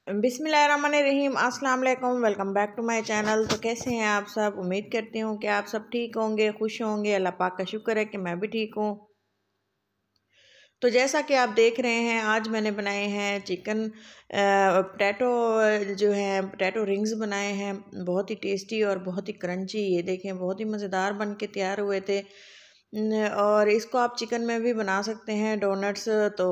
बिस्मिल्लाहिर्रहमानिर्रहीम अस्सलाम वालेकुम। Welcome back to my channel. तो कैसे हैं आप सब? उम्मीद करती हूँ कि आप सब ठीक होंगे, खुश होंगे। अल्लाह पाक का शुक्र है कि मैं भी ठीक हूँ। तो जैसा कि आप देख रहे हैं, आज मैंने बनाए हैं चिकन पोटैटो, जो है पोटैटो रिंग्स बनाए हैं। बहुत ही टेस्टी और बहुत ही क्रंची। ये देखें, बहुत ही मज़ेदार बन के तैयार हुए थे। और इसको आप चिकन में भी बना सकते हैं, डोनट्स। तो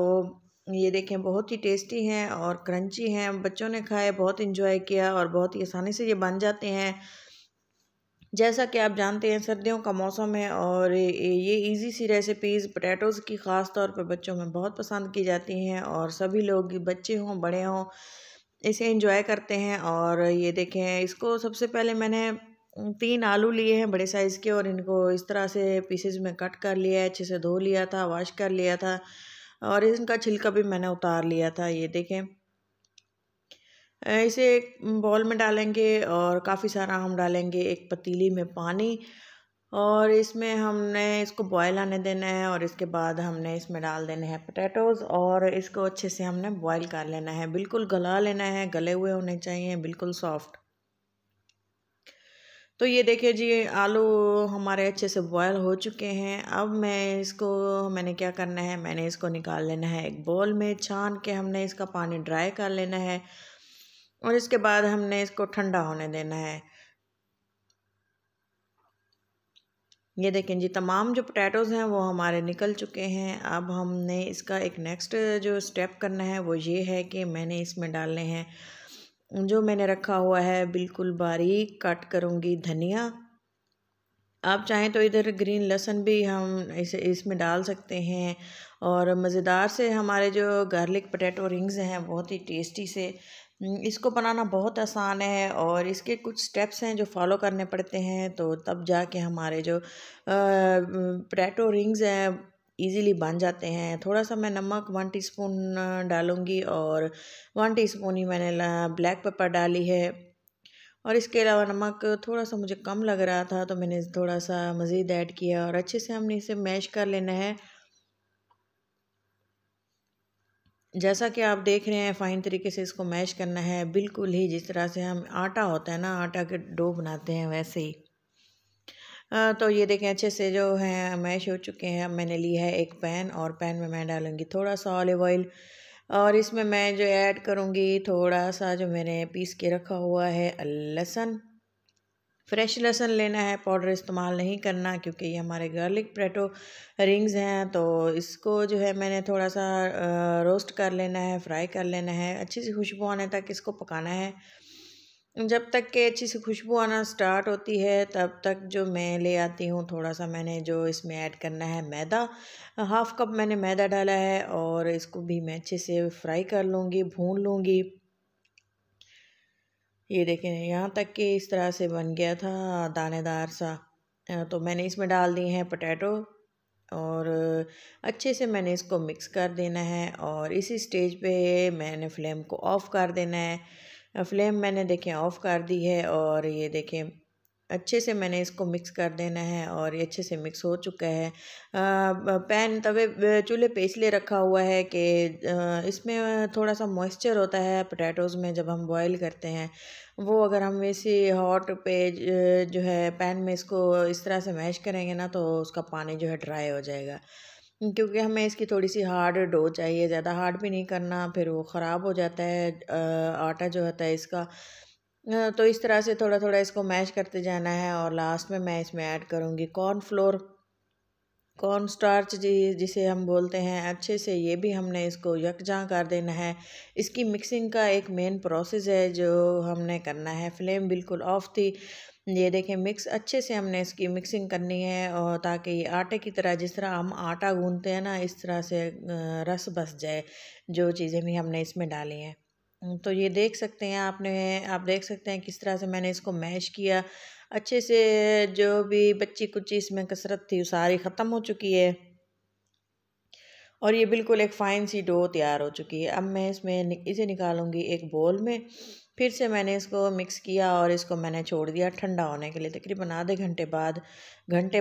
ये देखें, बहुत ही टेस्टी हैं और क्रंची हैं। बच्चों ने खाए, बहुत इंजॉय किया और बहुत ही आसानी से ये बन जाते हैं। जैसा कि आप जानते हैं, सर्दियों का मौसम है और ये इजी सी रेसिपीज़ पोटैटोज़ की ख़ास तौर पर बच्चों में बहुत पसंद की जाती हैं और सभी लोग, बच्चे हों बड़े हों, इसे एंजॉय करते हैं। और ये देखें, इसको सबसे पहले मैंने 3 आलू लिए हैं बड़े साइज़ के और इनको इस तरह से पीसेस में कट कर लिया है। अच्छे से धो लिया था, वॉश कर लिया था और इनका छिलका भी मैंने उतार लिया था। ये देखें, इसे एक बॉल में डालेंगे और काफ़ी सारा हम डालेंगे एक पतीली में पानी और इसमें हमने इसको बॉयल आने देना है और इसके बाद हमने इसमें डाल देने हैं पोटैटोज़ और इसको अच्छे से हमने बॉयल कर लेना है। बिल्कुल गला लेना है, गले हुए होने चाहिए, बिल्कुल सॉफ्ट। तो ये देखिए जी, आलू हमारे अच्छे से बॉयल हो चुके हैं। अब मैंने क्या करना है, मैंने इसको निकाल लेना है एक बोल में। छान के हमने इसका पानी ड्राई कर लेना है और इसके बाद हमने इसको ठंडा होने देना है। ये देखें जी, तमाम जो पोटैटोज़ हैं वो हमारे निकल चुके हैं। अब हमने इसका एक नेक्स्ट जो स्टेप करना है वो ये है कि मैंने इसमें डालने हैं, जो मैंने रखा हुआ है बिल्कुल बारीक कट करूँगी धनिया। आप चाहें तो इधर ग्रीन लहसुन भी हम इसे इसमें डाल सकते हैं और मज़ेदार से हमारे जो गार्लिक पोटैटो रिंग्स हैं, बहुत ही टेस्टी से। इसको बनाना बहुत आसान है और इसके कुछ स्टेप्स हैं जो फॉलो करने पड़ते हैं, तो तब जाके हमारे जो पोटैटो रिंग्स हैं इजीली बन जाते हैं। थोड़ा सा मैं नमक 1 टीस्पून डालूँगी और 1 टीस्पून ही मैंने ब्लैक पेपर डाली है और इसके अलावा नमक थोड़ा सा मुझे कम लग रहा था तो मैंने थोड़ा सा मज़ीद ऐड किया और अच्छे से हमने इसे मैश कर लेना है। जैसा कि आप देख रहे हैं, फ़ाइन तरीके से इसको मैश करना है, बिल्कुल ही जिस तरह से हम आटा होता है ना, आटा के डो बनाते हैं, वैसे ही। तो ये देखें, अच्छे से जो है मैश हो चुके हैं। अब मैंने लिया है एक पैन और पैन में मैं डालूँगी थोड़ा सा ऑलिव ऑयल और इसमें मैं जो ऐड करूँगी थोड़ा सा जो मैंने पीस के रखा हुआ है लहसुन। फ्रेश लहसुन लेना है, पाउडर इस्तेमाल नहीं करना, क्योंकि ये हमारे गार्लिक पोटैटो रिंग्स हैं। तो इसको जो है मैंने थोड़ा सा रोस्ट कर लेना है, फ्राई कर लेना है। अच्छी सी खुशबू आने तक इसको पकाना है। जब तक कि अच्छी सी खुशबू आना स्टार्ट होती है, तब तक जो मैं ले आती हूँ थोड़ा सा, मैंने जो इसमें ऐड करना है मैदा। 1/2 कप मैंने मैदा डाला है और इसको भी मैं अच्छे से फ्राई कर लूँगी, भून लूँगी। ये देखें, यहाँ तक कि इस तरह से बन गया था दानेदार सा। तो मैंने इसमें डाल दिए हैं पोटैटो और अच्छे से मैंने इसको मिक्स कर देना है और इसी स्टेज पे मैंने फ्लेम को ऑफ़ कर देना है। फ्लेम मैंने देखें ऑफ़ कर दी है और ये देखें अच्छे से मैंने इसको मिक्स कर देना है और ये अच्छे से मिक्स हो चुका है। पैन तवे चूल्हे पे इसलिए रखा हुआ है कि इसमें थोड़ा सा मॉइस्चर होता है पोटैटोज़ में जब हम बॉईल करते हैं। वो अगर हम वैसे हॉट पे जो है पैन में इसको इस तरह से मैश करेंगे ना, तो उसका पानी जो है ड्राई हो जाएगा। क्योंकि हमें इसकी थोड़ी सी हार्ड डो चाहिए, ज़्यादा हार्ड भी नहीं करना, फिर वो ख़राब हो जाता है आटा जो होता है इसका। तो इस तरह से थोड़ा थोड़ा इसको मैश करते जाना है और लास्ट में मैं इसमें ऐड करूँगी कॉर्नफ्लोर, कॉर्न स्टार्च जिसे हम बोलते हैं। अच्छे से ये भी हमने इसको यकजां कर देना है। इसकी मिक्सिंग का एक मेन प्रोसेस है जो हमने करना है। फ्लेम बिल्कुल ऑफ थी। ये देखें, मिक्स अच्छे से हमने इसकी मिक्सिंग करनी है और ताकि ये आटे की तरह, जिस तरह हम आटा गूंथते हैं ना, इस तरह से रस बस जाए जो चीज़ें भी हमने इसमें डाली हैं। तो ये देख सकते हैं आप देख सकते हैं किस तरह से मैंने इसको मैश किया अच्छे से। जो भी बच्ची कुची इसमें कसरत थी वो सारी ख़त्म हो चुकी है और ये बिल्कुल एक फ़ाइन सी डो तैयार हो चुकी है। अब मैं इसे निकालूंगी एक बोल में। फिर से मैंने इसको मिक्स किया और इसको मैंने छोड़ दिया ठंडा होने के लिए। तकरीबन आधे घंटे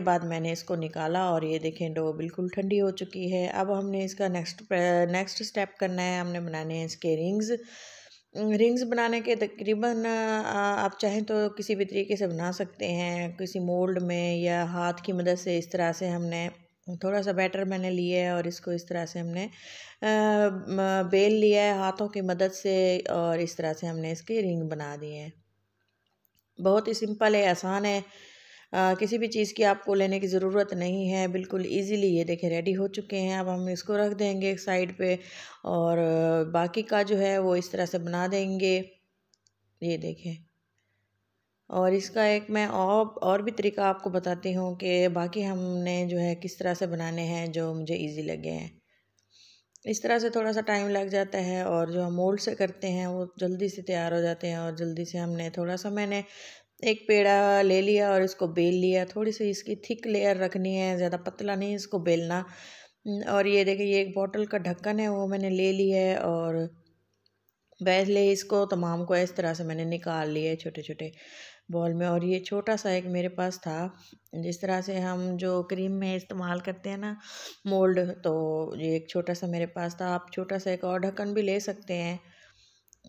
बाद मैंने इसको निकाला और ये देखें, डो बिल्कुल ठंडी हो चुकी है। अब हमने इसका नेक्स्ट स्टेप करना है, हमने बनाने हैं इसके रिंग्स। रिंग्स बनाने के तकरीबन आप चाहें तो किसी भी तरीके से बना सकते हैं, किसी मोल्ड में या हाथ की मदद से। इस तरह से हमने थोड़ा सा बैटर मैंने लिया है और इसको इस तरह से हमने बेल लिया है हाथों की मदद से, और इस तरह से हमने इसकी रिंग बना दी है। बहुत ही सिंपल है, आसान है। किसी भी चीज़ की आपको लेने की ज़रूरत नहीं है, बिल्कुल इजीली ये देखें रेडी हो चुके हैं। अब हम इसको रख देंगे एक साइड पे, और बाकी का जो है वो इस तरह से बना देंगे, ये देखें। और इसका एक मैं और भी तरीका आपको बताती हूँ कि बाकी हमने जो है किस तरह से बनाने हैं जो मुझे इजी लगे हैं। इस तरह से थोड़ा सा टाइम लग जाता है, और जो हम मोल्ड से करते हैं वो जल्दी से तैयार हो जाते हैं। और जल्दी से हमने थोड़ा सा मैंने एक पेड़ा ले लिया और इसको बेल लिया। थोड़ी सी इसकी थिक लेयर रखनी है, ज़्यादा पतला नहीं इसको बेलना। और ये देखिए, ये एक बॉटल का ढक्कन है वो मैंने ले लिया है, और पहले इसको तमाम को इस तरह से मैंने निकाल लिए छोटे छोटे बॉल में। और ये छोटा सा एक मेरे पास था, जिस तरह से हम जो क्रीम में इस्तेमाल करते हैं ना मोल्ड, तो ये एक छोटा सा मेरे पास था। आप छोटा सा एक और ढक्कन भी ले सकते हैं।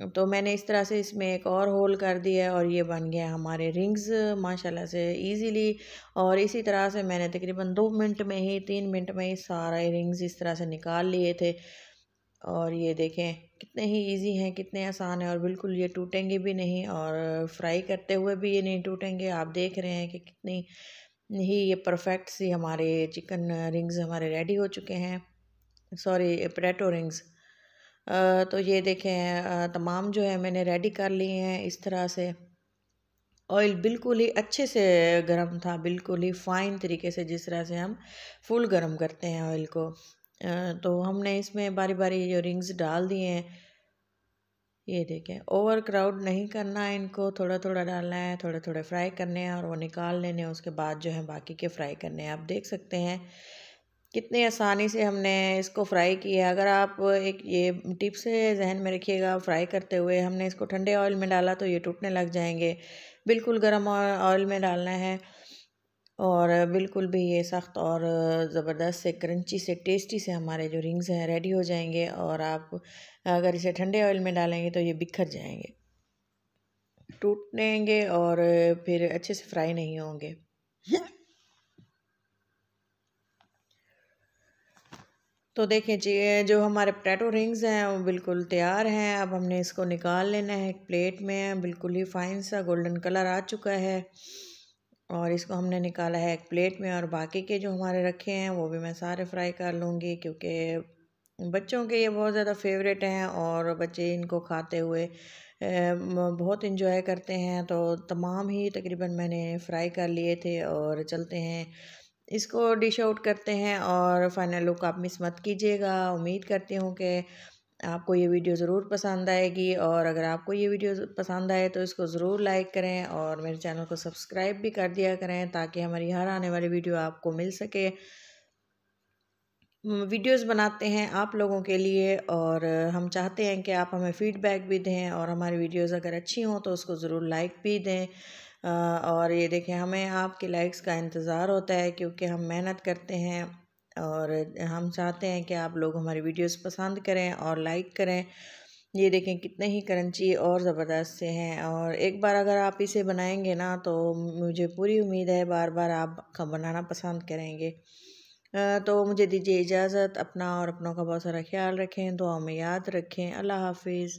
तो मैंने इस तरह से इसमें एक और होल कर दिया है, और ये बन गया हमारे रिंग्स माशाल्लाह से इजीली। और इसी तरह से मैंने तकरीबन 2 मिनट में ही 3 मिनट में ही सारे रिंग्स इस तरह से निकाल लिए थे। और ये देखें कितने ही इजी हैं, कितने आसान हैं, और बिल्कुल ये टूटेंगे भी नहीं, और फ्राई करते हुए भी ये नहीं टूटेंगे। आप देख रहे हैं कि कितनी ही ये परफेक्ट सी हमारे चिकन रिंग्स हमारे रेडी हो चुके हैं, सॉरी पोटैटो रिंग्स। तो ये देखें तमाम जो है मैंने रेडी कर लिए हैं इस तरह से। ऑयल बिल्कुल ही अच्छे से गर्म था, बिल्कुल ही फ़ाइन तरीके से, जिस तरह से हम फुल गर्म करते हैं ऑयल को। तो हमने इसमें बारी बारी जो रिंग्स डाल दिए हैं। ये देखें, ओवर क्राउड नहीं करना है इनको, थोड़ा थोड़ा डालना है, थोड़े थोड़े फ्राई करने हैं और वो निकाल लेने हैं। उसके बाद जो है बाकी के फ्राई करने हैं। आप देख सकते हैं कितनी आसानी से हमने इसको फ्राई किया। अगर आप एक ये टिप से जहन में रखिएगा, फ्राई करते हुए हमने इसको ठंडे ऑयल में डाला तो ये टूटने लग जाएंगे। बिल्कुल गर्म ऑयल में डालना है, और बिल्कुल भी ये सख्त और ज़बरदस्त से क्रंची से टेस्टी से हमारे जो रिंग्स हैं रेडी हो जाएंगे। और आप अगर इसे ठंडे ऑयल में डालेंगे तो ये बिखर जाएंगे, टूटेंगे, और फिर अच्छे से फ्राई नहीं होंगे। तो देखिए जी, जो हमारे पोटैटो रिंग्स हैं वो बिल्कुल तैयार हैं। अब हमने इसको निकाल लेना है एक प्लेट में। बिल्कुल ही फाइन सा गोल्डन कलर आ चुका है, और इसको हमने निकाला है एक प्लेट में। और बाकी के जो हमारे रखे हैं वो भी मैं सारे फ्राई कर लूँगी, क्योंकि बच्चों के ये बहुत ज़्यादा फेवरेट हैं, और बच्चे इनको खाते हुए बहुत इंजॉय करते हैं। तो तमाम ही तकरीबन मैंने फ्राई कर लिए थे, और चलते हैं इसको डिश आउट करते हैं। और फाइनल लुक आप मिस मत कीजिएगा। उम्मीद करती हूँ कि आपको ये वीडियो ज़रूर पसंद आएगी, और अगर आपको ये वीडियो पसंद आए तो इसको ज़रूर लाइक करें, और मेरे चैनल को सब्सक्राइब भी कर दिया करें, ताकि हमारी हर आने वाली वीडियो आपको मिल सके। वीडियोस बनाते हैं आप लोगों के लिए, और हम चाहते हैं कि आप हमें फ़ीडबैक भी दें, और हमारी वीडियोस अगर अच्छी हों तो उसको ज़रूर लाइक भी दें। और ये देखें, हमें आपके लाइक्स का इंतज़ार होता है, क्योंकि हम मेहनत करते हैं, और हम चाहते हैं कि आप लोग हमारी वीडियोस पसंद करें और लाइक करें। ये देखें कितने ही क्रंची और ज़बरदस्त से हैं, और एक बार अगर आप इसे बनाएंगे ना तो मुझे पूरी उम्मीद है बार बार आप बनाना पसंद करेंगे। तो मुझे दीजिए इजाज़त। अपना और अपनों का बहुत सारा ख्याल रखें, दुआ में याद रखें। अल्लाह हाफिज़।